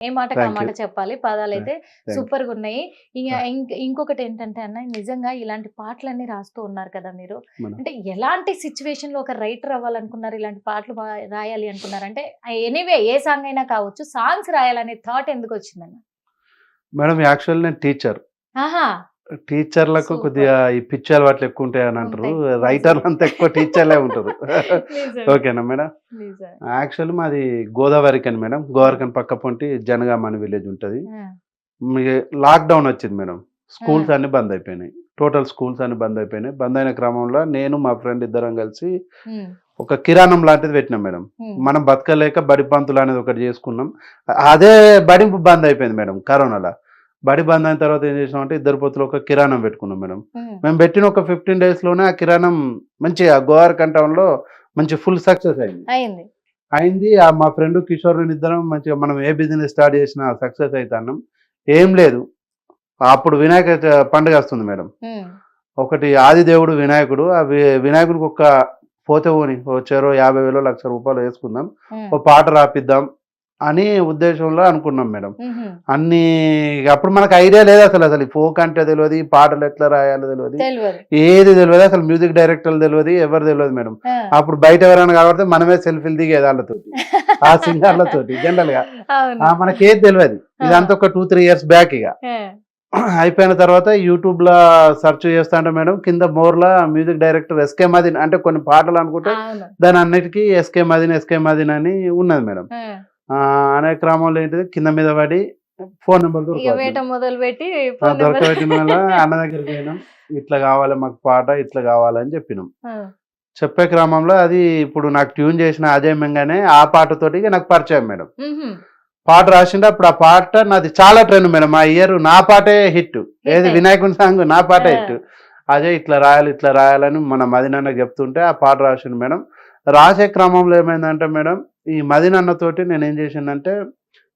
ఏ మాటకి ఆ థ్యాంక్ మాట యూ. చెప్పాలి. పాదాలైతే థ్యాంక్ సూపర్‌గా ఉన్నాయి. యూ. ఇంకొకటి ఏంటంటే అన్న నిజంగా ఇలాంటి పాటలన్నీ రాస్తూ ఉన్నారు కదా మీరు. మన అంటే ఎలాంటి సిట్యుయేషన్‌లో ఒక రైటర్ అవ్వాలనుకున్నారు? ఇలాంటి పాటలు రాయాలి అనుకున్నారు? అంటే ఎనీవే ఏ సాంగ్ అయినా కావచ్చు. సాంగ్స్ రాయాలనే థాట్ ఎందుకొచ్చిందన్న? మేడం యాక్చువల్ నేను టీచర్. ఆహా! టీచర్లకు సూపర్. కొద్దిగా ఈ పిచ్చి అలవాట్లు ఎక్కువ ఉంటాయని అంటారు. ఉంటాయి. నిజం. రైటర్లు అంతా ఎక్కువ టీచర్లే ఉంటారు. నిజం. ఓకేనా మేడం? నిజం. యాక్చువల్లీ మాది గోదావరికని మేడం. గోదావరికని పక్క పొంటి జనగామ అని విలేజ్ ఉంటది. ఆ! మీ లాక్‌డౌన్ వచ్చింది మేడం. స్కూల్స్ ఆ! అన్నీ బంద్ అయిపోయినాయి. టోటల్ స్కూల్స్ అన్నీ బంద్ అయిపోయినాయి. బంద్ అయిన క్రమంలో నేను మా ఫ్రెండ్ ఇద్దరం కలిసి హ్మ్. ఒక కిరాణం లాంటిది పెట్టినాం మేడం. హ్మ్. మనం బతకలేక బడి పంతులు అనేది ఒకటి చేసుకున్నాం. అదే బడి బంద్ అయిపోయింది మేడం కరోనాలో. బడి బంద్ అయిన తర్వాత ఏం చేసినామంటే ఇద్దరు పొత్తులు ఒక కిరాణం పెట్టుకున్నాం మేడం. హ్మ్. మేము పెట్టిన ఒక 15 డేస్‌లోనే ఆ కిరాణం మంచిగా గోదావరిఖని టౌన్‌లో మంచి ఫుల్ సక్సెస్ అయింది. అయింది. అయింది. మా ఫ్రెండ్ కిషోర్ ఇద్దరం మంచిగా మనం ఏ బిజినెస్ స్టార్ట్ చేసినా సక్సెస్ అయితన్నాం. ఏం లేదు. అప్పుడు వినాయక పండుగ వస్తుంది మేడం. హ్మ్. ఒకటి ఆదిదేవుడు వినాయకుడు. ఆ వినాయకుడికి ఒక పోతే పోని ఓ చెరో 50,000 1,00,000 రూపాయలు వేసుకుందాం. హ్మ్. ఓ పాట రాపిద్దాం అని ఉద్దేశంలో అనుకున్నాం మేడం. హుహు. అన్నీ అప్పుడు మనకు ఐడియా లేదు అసలు ఈ ఫోక్ అంటే తెలవదు. ఈ పాటలు ఎట్లా రాయాలో తెలవదు. తెలవదు. ఏది తెలవదు. అసలు మ్యూజిక్ డైరెక్టర్లు తెలవదు. ఎవరు తెలవదు మేడం. ఆ! అప్పుడు బయట ఎవరైనా కనబడితే మనమే సెల్ఫీలు దిగేది ఆళ్ళతోటి. ఆ సింగర్‌లతోటి జనరల్‌గా. అవును. మనకేది తెలవదు. ఇదంతా ఒక 2, 3 ఇయర్స్ బ్యాక్ ఇగ. ఆ! అయిపోయిన తర్వాత యూట్యూబ్‌లో సెర్చ్ చేస్తాంటే మేడం కింద మోర్‌లా మ్యూజిక్ డైరెక్టర్ ఎస్‌కే మదీన్ అంటే కొన్ని పాటలు అనుకుంటే అవును. దాని అన్నిటికి ఎస్‌కే మదీన్ అని ఉన్నది మేడం. ఆ! అనే క్రమంలో ఏంటిది కింద మీద పడి ఫోన్ నెంబర్ ఇగ దొరకలేదు. వేయటం మొదలుపెట్టి ఫోన్ నెంబర్ దొరకబెట్టిన వల్ల అన్న దగ్గరికి పోయినాం. ఇట్లా కావాలి మాకు పాట ఇట్లా కావాలని చెప్పినాం. ఆ! చెప్పే క్రమంలో అది ఇప్పుడు నాకు ట్యూన్ చేసిన అజయ్ మెంగానే ఆ పాటతోటి ఇగ నాకు పరిచయం మేడం. హుహు. పాట రాసిండు. అప్పుడు ఆ పాట నాది చాలా ట్రెండ్ మేడం. ఆ ఇయర్ నా పాటే హిట్. ఏది అయింది. వినాయకుని సాంగ్ నా పాటే ఆ! హిట్. అజయ్ ఇట్లా రాయాలని మన మదినన్న చెప్తుంటే ఆ పాట రాసిండు మేడం. రాసే క్రమంలో ఏమైందంటే మేడం ఈ మదినన్నతోటి నేనేం చేసిందంటే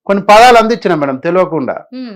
కొన్ని పదాలు అందించిన మేడం తెలవకుండా. హ్మ్.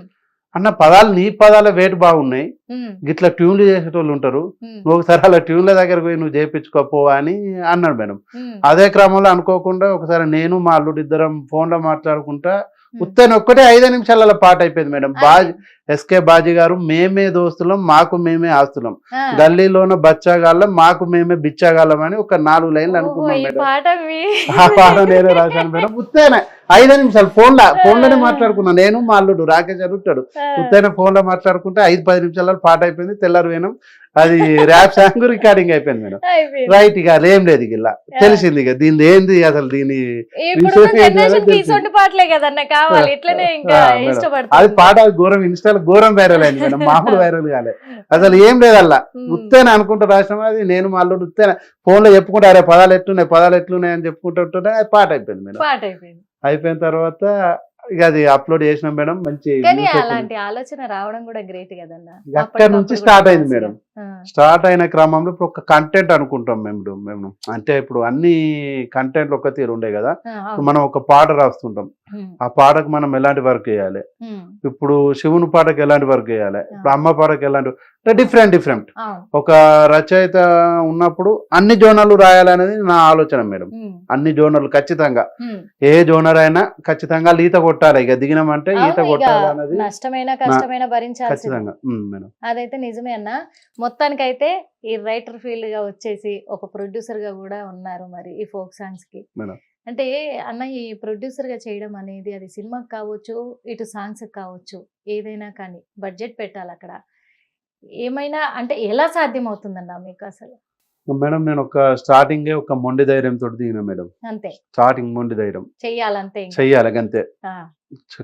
అన్న పదాలు నీ పదాల వెయిట్ బాగున్నాయి. హ్మ్. గిట్లా ట్యూన్లు చేసేటోళ్ళు ఉంటారు. హ్మ్. నువ్వు ఒకసారి అలా ట్యూన్ల దగ్గరకు పోయి నువ్వు చేపించుకోపో అని అన్నాడు మేడం. హ్మ్. అదే క్రమంలో అనుకోకుండా ఒకసారి నేను మా అల్లుడు ఇద్దరం ఫోన్‌లో మాట్లాడుకుంటా హ్మ్. ఉత్తని ఒక్కటే 5 నిమిషాలలో పాట అయిపోయింది మేడం. అది. ఎస్కే బాజీ గారు మేమే దోస్తులం మాకు మేమే ఆస్తులం. ఆ! గల్లీలోన బచ్చాగాళ్ళం మాకు మేమే బిచ్చాగాళ్ళం అని ఒక 4 లైన్లు ఓహో! అనుకున్నాం ఈ మేడం. పాట మీ ఆ పాట నేనే రాశాను మేడం. ఉత్తేనే 5 నిమిషాలు ఫోన్‌లోనే మాట్లాడుకున్నా. నేను మా అల్లుడు రాకేష్ అని ఉంటాడు. ఆ! ఉత్తేనే ఫోన్‌లో మాట్లాడుకుంటే 5, 10 నిమిషాలలో పాట అయిపోయింది. తెల్లారి పోయినాం. అది ర్యాప్ సాంగ్ రికార్డింగ్ అయిపోయింది మేడం. అయిపోయింది. రైట్ ఇక అదేం లేదు ఇక ఇలా ఆ! తెలిసింది ఇక దీనిది ఏంది అసలు దీని ఇప్పుడున్న విషయం ఏంటి అనేది జనరేషన్‌కి తెలిసింది. ఇసొంటి పాటలే కదన్న కావాలి. ఇట్లనే ఇంకా మేడం అది ఇష్టపడుతుంది. పాట ఘోరం ఇన్‌స్టాలో ఘోరం వైరల్ అయింది మేడం. మామూలు వైరల్ కాలే. అసలు ఏం లేదు అల్లా. హ్మ్. ఉత్తేనే అనుకుంటా రాసినాం. అది నేను మా అల్లుడు ఉత్తేనే ఫోన్‌లో చెప్పుకుంటా అరే పదాలు ఎట్లున్నాయి అని చెప్పుకుంటుంటే అది పాట అయిపోయింది మేడం. పాట అయిపోయింది. అయిపోయిన తర్వాత ఇక అది అప్లోడ్ చేసినాం మేడం. మంచి కానీ వ్యూస్ వచ్చింది. అలాంటి ఆలోచన రావడం కూడా గ్రేట్ కదన్న. ఇక అక్కడి నుంచి అప్పటికప్పుడు స్టార్ట్ కూడా అయింది మాస్‌గా. మేడం. ఆ! స్టార్ట్ అయిన క్రమంలో ఇప్పుడు ఒక కంటెంట్ అనుకుంటాం మేము. అంటే ఇప్పుడు అన్ని కంటెంట్లు ఒక తీరు ఉండే కదా. ఆ! ఇప్పుడు అవును. మనం ఒక పాట రాస్తుంటాం. హ్మ్. ఆ పాటకు మనం ఎలాంటి వర్క్ చేయాలి. హ్మ్. ఇప్పుడు శివుని పాటకి ఎలాంటి వర్క్ చేయాలి. ఇప్పుడు అమ్మ పాటకి ఎలాంటి డిఫరెంట్. అవును. ఒక రచయిత ఉన్నప్పుడు అన్ని జోనర్లు రాయాలనేది నా ఆలోచన మేడం. హ్మ్. అన్ని జోనర్లు ఖచ్చితంగా. హ్మ్. ఏ జోనర్ అయినా ఖచ్చితంగా ఈత కొట్టాలి. ఇక దిగినామంటే ఈత అవును. ఇక కొట్టాలన్నది నష్టమైనా, నా కష్టమైనా భరించాల్సిందే. ఖచ్చితంగా. మేడం. అదైతే నిజమే అన్న. మొత్తానికైతే ఈ రైటర్ ఫీల్డ్‌గా వచ్చేసి ఒక ప్రొడ్యూసర్‌గా గూడా ఉన్నారు మరి ఈ ఫోక్ సాంగ్స్‌కి. మేడం. అంటే అన్న ఈ ప్రొడ్యూసర్‌గా చేయడం అనేది అది సినిమాకి కావచ్చు, ఇటు సాంగ్స్‌కి కావచ్చు. ఏదైనా కానీ బడ్జెట్ పెట్టాలక్కడ. ఏమైనా అంటే ఎలా సాధ్యమవుతుందన్న మీకసలు? మేడం నేను స్టార్టింగే ఒక మొండి ధైర్యంతోటి దిగిన మేడం. అంతే. స్టార్టింగ్ మొండి ధైర్యం. చెయ్యాలంతే ఇంక. చెయ్యాలి గంతే. ఆ!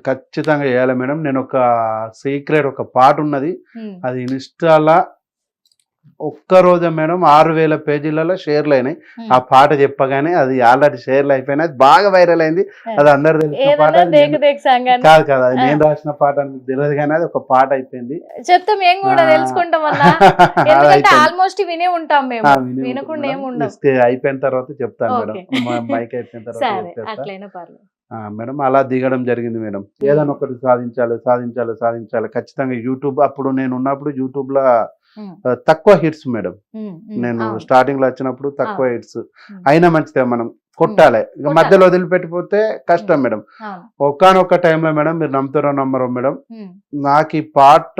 ఖచ్చితంగా చేయాలి మేడం. నేను సీక్రెట్ ఒక పాటున్నది. హ్మ్. అది ఇన్‌స్టా‌ల ఒక్క రోజే మేడం 6,000 పేజీలలో షేర్‌లయినాయి. ఆ హ్మ్. పాట చెప్పగానే అది ఆల్రెడీ షేర్‌లు అయిపోయినాయి. అది బాగా వైరల్ అయింది. ఆ! అది అందరికి తెలిసిన పాట. ఏదన్నా అది దేక్ నేను దేక్ సాంగ్ అన్న. కాదు. అది ఆ! నేను రాసిన పాట అని మీకు తెలవదు గానీ అది ఒక పాట అయిపోయింది. చెప్తే మేము ఆ! గూడా తెలుసుకుంటామన్నా. అది ఎందుకంటే అయిపోయింది. ఆల్‌మోస్ట్ వినే ఉంటాం వినే మేము. ఉంటుంది వినకుండా మేడం. ఏమి ఉండం. నెక్స్ట్ అయిపోయిన తర్వాత చెప్తాను మేడం. ఓకే. మైక్ అయిపోయిన తర్వాత సరే. చెప్పేస్తా. అట్లైనా పర్లేదు. మేడం అలా దిగడం జరిగింది మేడం. హ్మ్. ఏదైనా ఒకటి సాధించాలి. ఖచ్చితంగా యూట్యూబ్ అప్పుడు నేనున్నప్పుడు యూట్యూబ్‌ల హ్మ్. తక్కువ హిట్స్ మేడం. హ్మ్. హ్మ్. నేను అవును. స్టార్టింగ్‌లో వచ్చినప్పుడు తక్కువ అవును. హిట్స్. హ్మ్. అయినా మంచిదే మనం కొట్టాలి. ఇక కొట్టాలి. మధ్యలో వదిలిపెట్టిపోతే కష్టం మేడం. అవును. ఒకానొక టైంలో మేడం మీరు నమ్ముతారో నమ్మరో మేడం, ఉమ్, నాకు ఈ పాట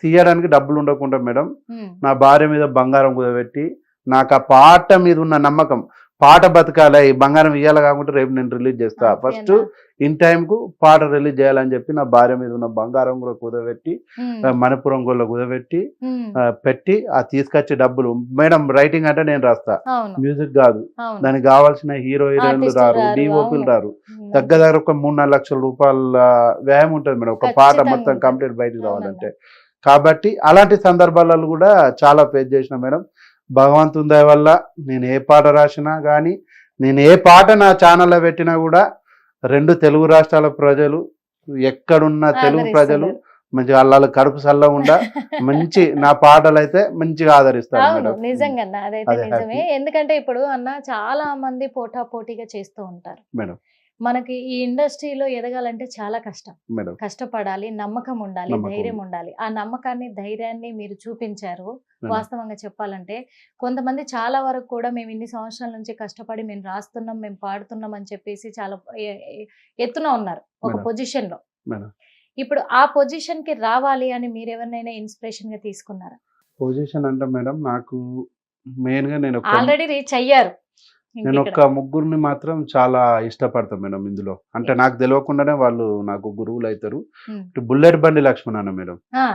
తీయడానికి డబ్బులు ఉండకుండా మేడం ఉమ్, నా భార్య మీద బంగారం కుదబెట్టి, నాకు ఆ పాట మీద ఉన్న నమ్మకం, పాట బతకాలి, ఈ బంగారం ఇయ్యాలి కాకుండా రేపు నేను రిలీజ్ చేస్తా, ఫస్ట్ అంతేనా? ఇన్ టైంకు పాట రిలీజ్ చేయాలని చెప్పి నా భార్య మీద ఉన్న బంగారం కూడా కుదబెట్టి, ఉమ్, మణిపురం గోళ్ళ కుదబెట్టి ఉమ్, పెట్టి ఆ తీసుకొచ్చే డబ్బులు మేడం, రైటింగ్ అంటే నేను రాస్తా, అవును, మ్యూజిక్ కాదు, అవును. దానికి కావాల్సిన హీరో హీరోయిన్లు ఆర్టిస్టులు రారు, రారు, డిఓపీలు అవును. రారు, ఉమ్, దగ్గర దగ్గర ఒక 3-4 లక్షల రూపాయల వ్యయం ఉంటుంది మేడం ఒక పాట ఖచ్చితంగా మొత్తం ఉంటుంది. కంప్లీట్ బయటకు అవునన్నా. రావాలంటే. కాబట్టి అలాంటి సందర్భాలలో కూడా చాలా ఫేస్ చేసిన మేడం. భగవంతుని దయ వల్ల నేను ఏ పాట రాసినా కానీ, నేను ఏ పాట నా ఛానల్లో పెట్టినా కూడా 2 తెలుగు రాష్ట్రాల ప్రజలు, ఎక్కడున్న తెలుగు ప్రజలు ఆదరిస్తున్నారు. మంచి వాళ్ళ కడుపు సల్లగుండా మంచి నా పాటలు అయితే మంచిగా ఆదరిస్తారు అవును, మేడం. నిజంగా అన్న, అదైతే అదే నిజమే. హ్యాపీ ఎందుకంటే ఇప్పుడు అన్న చాలా మంది పోటాపోటీగా చేస్తూ ఉంటారు. మేడం. మనకి ఈ ఇండస్ట్రీలో ఎదగాలంటే చాలా కష్టం. మేడం కష్టపడాలి, నమ్మకం ఉండాలి, నమ్మకం ధైర్యం ఉంది. ఉండాలి. ఆ నమ్మకాన్ని, ధైర్యాన్ని మీరు చూపించారు. మేడం. వాస్తవంగా చెప్పాలంటే కొంతమంది చాలా వరకు కూడా మేము ఇన్ని సంవత్సరాల నుంచి కష్టపడి మేము రాస్తున్నాం, మేము పాడుతున్నాం అని చెప్పేసి చాలా ఎత్తున ఉన్నారు ఒక మేడం. పొజిషన్ లో. మేడం ఇప్పుడు ఆ పొజిషన్ కి రావాలి అని మీరు ఎవరినైనా ఇన్స్పిరేషన్ గా తీసుకున్నారా? పొజిషన్ అంటే మేడం నాకు మెయిన్ గా నేను ఆల్రెడీ రీచ్ అయ్యారు. నేను ఇంకిక్కడ. ఒక ముగ్గురిని మాత్రం చాలా ఇష్టపడతాను మేడం ఇందులో. అంటే నాకు తెలియకుండానే వాళ్ళు నాకు గురువులు అవుతారు. ఉమ్. బుల్లెట్ బండి లక్ష్మణ్ అన్న మేడం. ఆ,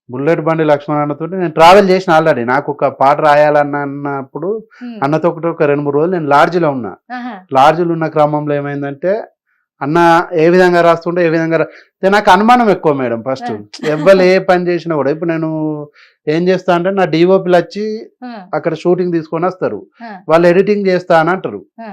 బుల్లెట్ బండి లక్ష్మణ్ అన్నతో నేను ట్రావెల్ చేసిన ఆల్రెడీ. నాకు ఒక పాట రాయాలన్నప్పుడు ఉమ్, అన్నతో ఒకటి ఒక 2-3 రోజులు నేను లాడ్జిలో ఉన్నా. ఆహా, లాడ్జిలో ఉన్న క్రమంలో ఏమైందంటే అన్న ఏ విధంగా రాస్తుంటే ఏ విధంగా నాకు అనుమానం ఎక్కువ మేడం. ఫస్ట్ ఎవ్వరు ఏ పని చేసినా కూడా ఇప్పుడు నేను ఏం చేస్తా అంటే నా డిఓపీలు వచ్చి ఆ, అక్కడ షూటింగ్ తీసుకొని వస్తారు, ఆ, వాళ్ళు ఎడిటింగ్ చేస్తా అని అంటారు. ఆ,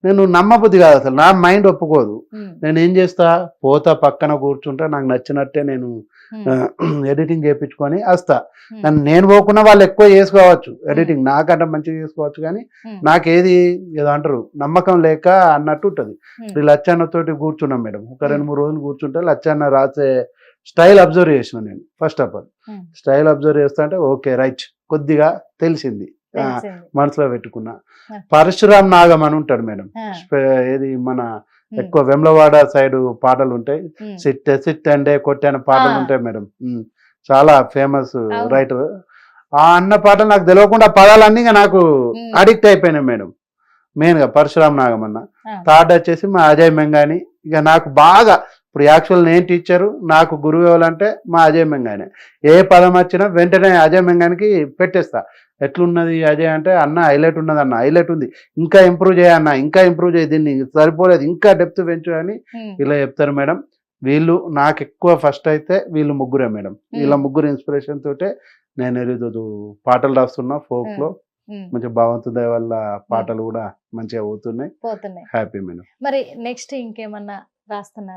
నేను నమ్మబుద్ధి కాదు, అసలు నా మైండ్ ఒప్పుకోదు. ఉమ్, నేను ఏం చేస్తా, పోతా పక్కన కూర్చుంటా, నాకు నచ్చినట్టే నేను ఉమ్, ఎడిటింగ్ చేయించుకొని వస్తా. ఉమ్, నేను పోకుండా వాళ్ళు ఎక్కువ చేసుకోవచ్చు ఎడిటింగ్, నాకంటే మంచిగా చేసుకోవచ్చు, కానీ ఉమ్, నాకేది ఏదో అంటారు నమ్మకం లేక అన్నట్టు ఉంటుంది. ఉమ్, ఇప్పుడు లచ్చన్నతోటి కూర్చున్నాం మేడం, ఒక 2-3 రోజులు కూర్చుంటే లచ్చన్న రాసే స్టైల్ అబ్జర్వ్ చేసిన నేను. First of all um, style observe చేస్తా అంటే ఓకే రైట్ కొద్దిగా తెలిసింది, తెలిసింది. మనసులో పెట్టుకున్నా. ఆ. పరశురామ్ నాగం అని ఉంటాడు మేడం, ఆ, ఏది మన ఉమ్, ఎక్కువ వెమ్లవాడ సైడ్ పాటలు ఉంటాయి, ఉమ్, సిట్ అంటే కొట్టాన పాటలు ఆ. ఉంటాయి మేడం. చాలా ఫేమస్ అవును. రైటర్. ఆ అన్న పాటలు నాకు తెలియకుండా పదాలన్నీ ఇక నాకు ఉమ్, అడిక్ట్ అయిపోయినాయి మేడం. మెయిన్ గా పరశురామ్ నాగం అన్న. ఆ, థర్డ్ వచ్చేసి మా అజయ్ మెంగాని. ఇక నాకు బాగా ఇప్పుడు యాక్చువల్ నేను టీచరు, నాకు గురువు ఎవరంటే మా అజయ్ మెంగానే. ఏ పదం వచ్చినా వెంటనే అజయ్ మెంగానికి పెట్టేస్తా. ఎట్లున్నది అజయ్ అంటే అన్న హైలైట్ ఉన్నది, అన్న హైలైట్ ఉంది, ఇంకా ఇంప్రూవ్ చేయన్న, ఇంకా ఇంప్రూవ్ చేయి, దీన్ని సరిపోలేదు, ఇంకా డెప్త్ పెంచు అని ఉమ్, ఇలా చెప్తారు మేడం. వీళ్ళు నాకు ఎక్కువ ఫస్ట్ అయితే వీళ్ళు ముగ్గురే మేడం. వీళ్ళ ముగ్గురు ఇన్స్పిరేషన్ తోటే నేను ఈరోజు పాటలు రాస్తున్నా ఫోక్ లో. ఉమ్, మంచి భగవంతుడి వల్ల పాటలు కూడా మంచిగా అవుతున్నాయి. పోతున్నాయి. Happy madam. మరి నెక్స్ట్ ఇంకేమన్నా రాస్తున్నారు?